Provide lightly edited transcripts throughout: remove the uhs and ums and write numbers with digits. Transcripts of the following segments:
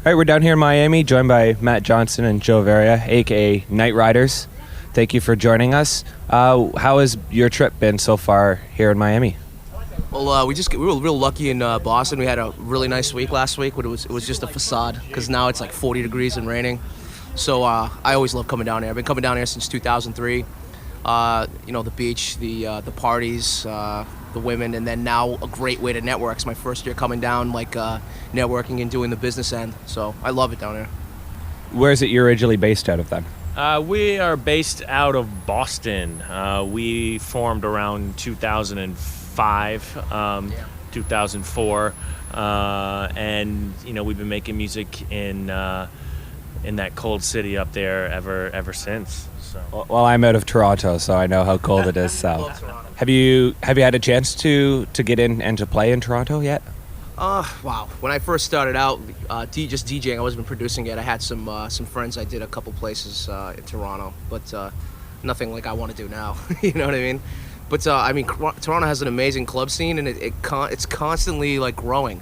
All right, we're down here in Miami, joined by Matt Johnson and Joe Varia, aka Night Riders. Thank you for joining us. How has your trip been so far here in Miami? Well, we were real lucky in Boston. We had a really nice week last week, but it was just a facade because now it's like 40 degrees and raining. So I always love coming down here. I've been coming down here since 2003. The beach, the parties, the women, and then now a great way to network. It's my first year coming down, networking and doing the business end. So I love it down here. Where is it you're originally based out of then? We are based out of Boston. We formed around 2005, 2004, and we've been making music in that cold city up there ever since. So. Well, I'm out of Toronto, so I know how cold it is. So, have you had a chance to get in and to play in Toronto yet? Wow. When I first started out, just DJing, I wasn't producing yet. I had some friends. I did a couple places in Toronto, but nothing like I want to do now. You know what I mean? But Toronto has an amazing club scene, and it's constantly growing.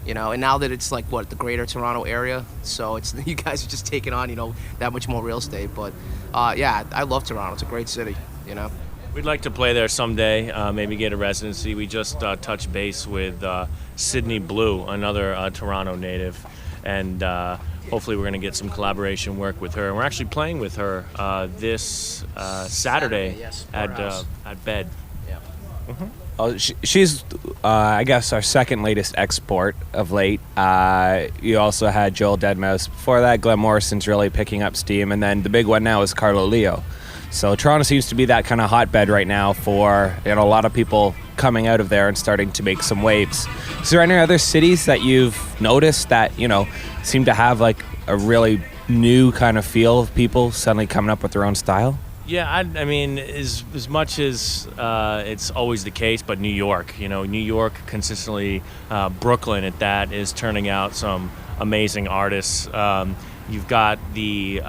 And now that it's the greater Toronto area, so it's you guys are just taking on that much more real estate. But I love Toronto. It's a great city. We'd like to play there someday, maybe get a residency. We just touched base with Sydney Blue, another Toronto native, and hopefully we're going to get some collaboration work with her. And we're actually playing with her this Saturday yes, at Bed. Yeah. Mm-hmm. Oh, she's, I guess, our second latest export of late. You also had Joel Deadmau5. Before that, Glenn Morrison's really picking up steam. And then the big one now is Carlo Leo. So Toronto seems to be that kind of hotbed right now for a lot of people coming out of there and starting to make some waves. Is there any other cities that you've noticed that, seem to have a really new kind of feel of people suddenly coming up with their own style? Yeah, I mean, as much as it's always the case, but New York, New York consistently, Brooklyn at that is turning out some amazing artists. You've got the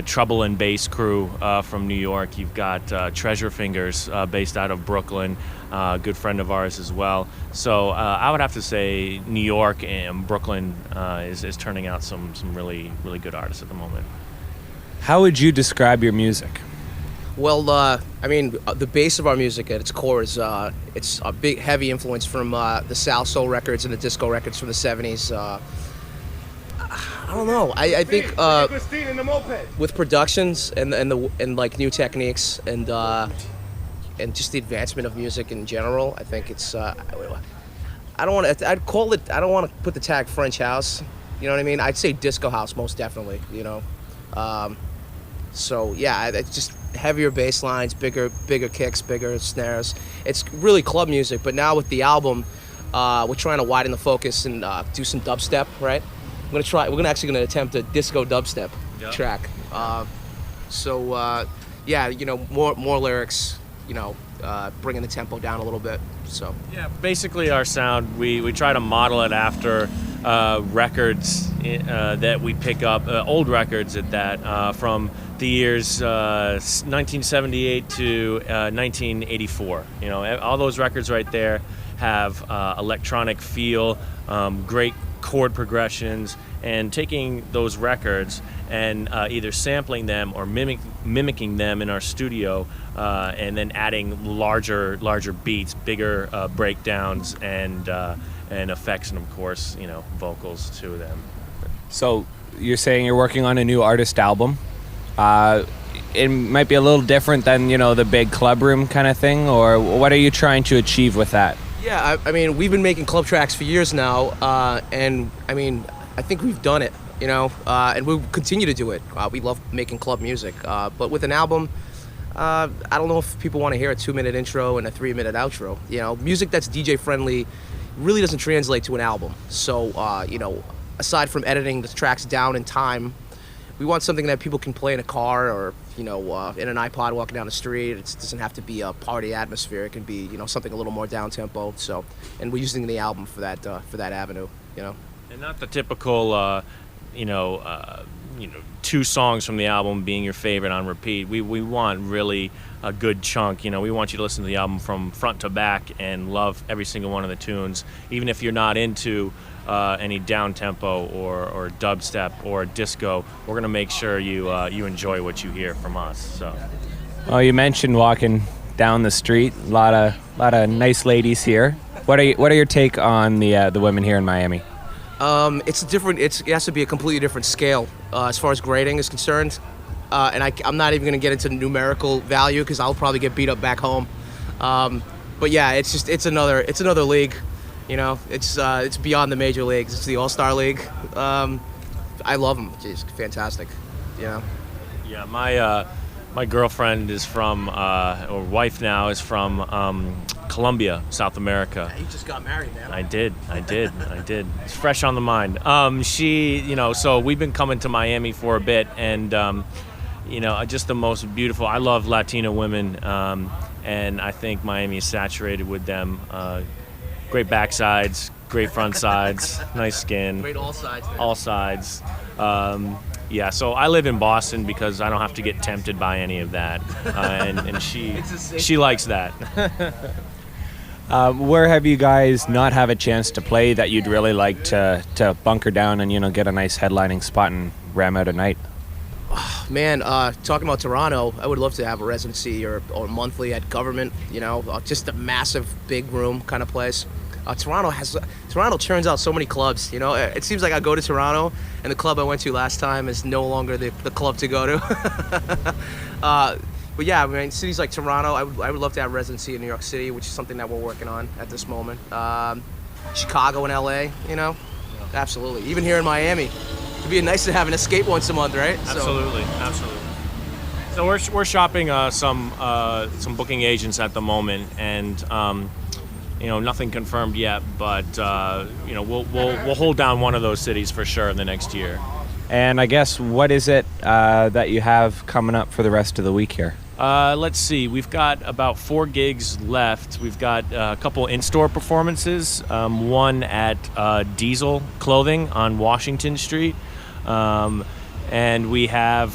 Trouble and Bass crew from New York. You've got Treasure Fingers based out of Brooklyn, a good friend of ours as well. So I would have to say New York and Brooklyn is turning out some really, really good artists at the moment. How would you describe your music? Well, the base of our music at its core is it's a big, heavy influence from the South Soul records and the disco records from the 70s. I don't know. I think with productions and new techniques and just the advancement of music in general, I think it's. I don't want to. I'd call it. I don't want to put the tag French house. You know what I mean? I'd say disco house most definitely. It's just heavier bass lines, bigger kicks, bigger snares. It's really club music, but now with the album, we're trying to widen the focus and do some dubstep, right? We're gonna attempt a disco dubstep track. More lyrics, bringing the tempo down a little bit. So yeah, basically our sound, we try to model it after records that we pick up, old records at that, from the years 1978 to 1984. All those records right there have electronic feel, great chord progressions, and taking those records and either sampling them or mimicking them in our studio, and then adding larger beats, bigger breakdowns, and effects, and of course, vocals to them. So you're saying you're working on a new artist album. It might be a little different than, the big club room kind of thing, or what are you trying to achieve with that? Yeah, we've been making club tracks for years now, and I think we've done it, and we'll continue to do it. We love making club music, but with an album, I don't know if people want to hear a 2-minute intro and a 3-minute outro. Music that's DJ friendly really doesn't translate to an album. So, aside from editing the tracks down in time, we want something that people can play in a car or, in an iPod walking down the street. It doesn't have to be a party atmosphere. It can be, something a little more down-tempo. So, and we're using the album for that avenue, And not the typical, 2 songs from the album being your favorite on repeat. We want really a good chunk. We want you to listen to the album from front to back and love every single one of the tunes. Even if you're not into any down tempo or dubstep or disco, we're gonna make sure you enjoy what you hear from us. So. Well, you mentioned walking down the street. A lot of nice ladies here. What are your take on the women here in Miami? It's different. It has to be a completely different scale as far as grading is concerned. And I'm not even going to get into numerical value because I'll probably get beat up back home. But yeah, it's another league. You know, it's beyond the major leagues. It's the All-Star League. I love them. It's fantastic. You know. Yeah, my girlfriend is from, or wife now is from Colombia, South America. You just got married, man. I did. It's fresh on the mind. So we've been coming to Miami for a bit, and just the most beautiful. I love Latina women, and I think Miami is saturated with them. Great backsides, great front sides, nice skin. Great all sides. Man. All sides. So I live in Boston because I don't have to get tempted by any of that, and she likes that. Where have you guys not have a chance to play that you'd really like to bunker down and get a nice headlining spot and ram out a night? Man, talking about Toronto, I would love to have a residency or monthly at Government. Just a massive, big room kind of place. Toronto churns out so many clubs. It seems like I go to Toronto, and the club I went to last time is no longer the club to go to. But yeah, I mean, cities like Toronto, I would love to have residency in New York City, which is something that we're working on at this moment. Chicago and LA, absolutely. Even here in Miami, it'd be nice to have an escape once a month, right? Absolutely. So we're shopping some booking agents at the moment, and nothing confirmed yet, but we'll hold down one of those cities for sure in the next year. And I guess what is it that you have coming up for the rest of the week here? Let's see. We've got about 4 gigs left. We've got a couple in-store performances. One at Diesel Clothing on Washington Street. And we have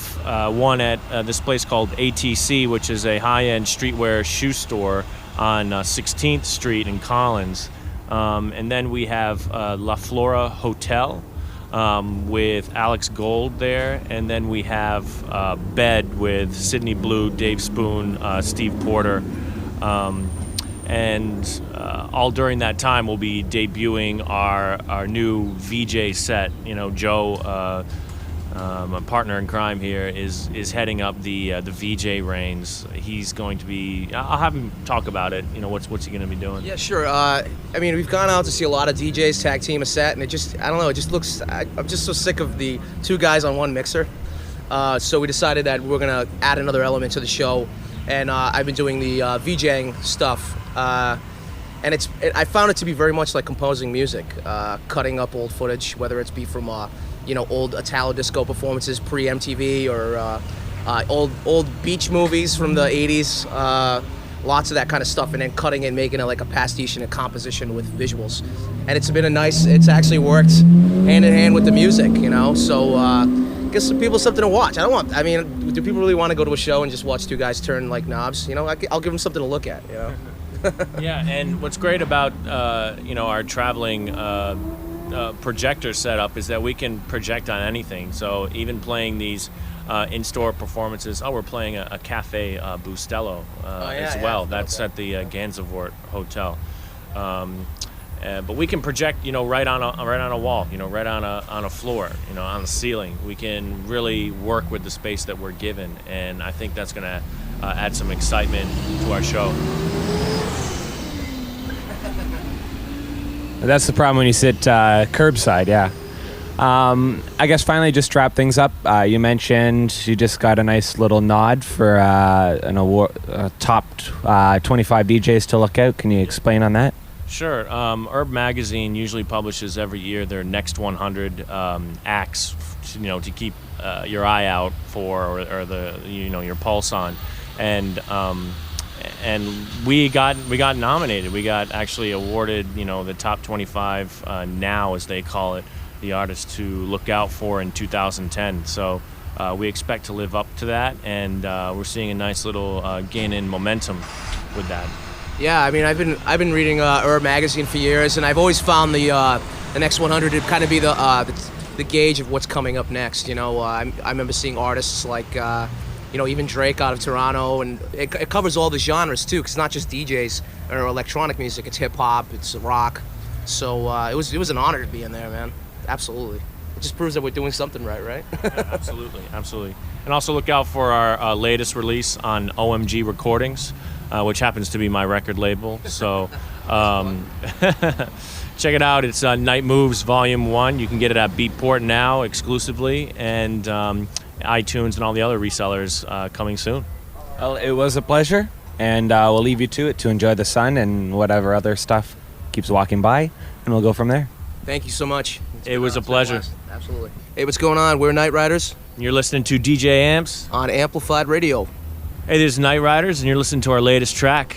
one at this place called ATC, which is a high-end streetwear shoe store on 16th Street in Collins. And then we have La Flora Hotel with Alex Gold there. And then we have Bed with Sydney Blue, Dave Spoon, Steve Porter. And all during that time, we'll be debuting our new VJ set. Joe, my partner in crime here, is heading up the VJ reigns. He's going to be. I'll have him talk about it. What's he going to be doing? Yeah, sure. We've gone out to see a lot of DJs tag team a set, and it just looks. I'm just so sick of the 2 guys on one mixer. So we decided that we're gonna add another element to the show, and I've been doing the VJing stuff. And I found it to be very much like composing music, cutting up old footage, whether it's be from old Italo disco performances pre-MTV or old beach movies from the 80s, lots of that kind of stuff, and then cutting it, making it like a pastiche and a composition with visuals. And it's actually worked hand in hand with the music, so gives people something to watch. Do people really want to go to a show and just watch 2 guys turn like knobs? I'll give them something to look at, Yeah, and what's great about our traveling projector setup is that we can project on anything. So even playing these in-store performances. We're playing a Cafe Bustelo as well. That's at the Gansevoort Hotel. But we can project, right on a wall, right on a floor, on the ceiling. We can really work with the space that we're given, and I think that's going to add some excitement to our show. That's the problem when you sit curbside, yeah. I guess finally, just to wrap things up, you mentioned you just got a nice little nod for an award, top 25 DJs to look out. Can you explain on that? Sure. Herb Magazine usually publishes every year their next 100 acts, to keep your eye out for, or the your pulse on, and we got nominated. We got actually awarded, the top 25 now, as they call it, the artists to look out for in 2010. So we expect to live up to that, and we're seeing a nice little gain in momentum with that. Yeah, I mean, I've been reading magazine for years, and I've always found the next 100 to kind of be the gauge of what's coming up next. You know, I remember seeing artists like even Drake out of Toronto, and it covers all the genres too, because it's not just DJs or electronic music. It's hip hop, it's rock. So it was an honor to be in there, man. Absolutely. It just proves that we're doing something right? Yeah, absolutely. And also look out for our latest release on OMG Recordings, which happens to be my record label. So check it out. It's Night Moves Volume 1. You can get it at Beatport now exclusively, and iTunes and all the other resellers coming soon. Well, it was a pleasure, and we'll leave you to it to enjoy the sun and whatever other stuff keeps walking by, and we'll go from there. Thank you so much. It was a pleasure. Absolutely. Hey, what's going on? We're Night Riders You're listening to DJ Amps on Amplified Radio. Hey, this is Night Riders, and you're listening to our latest track.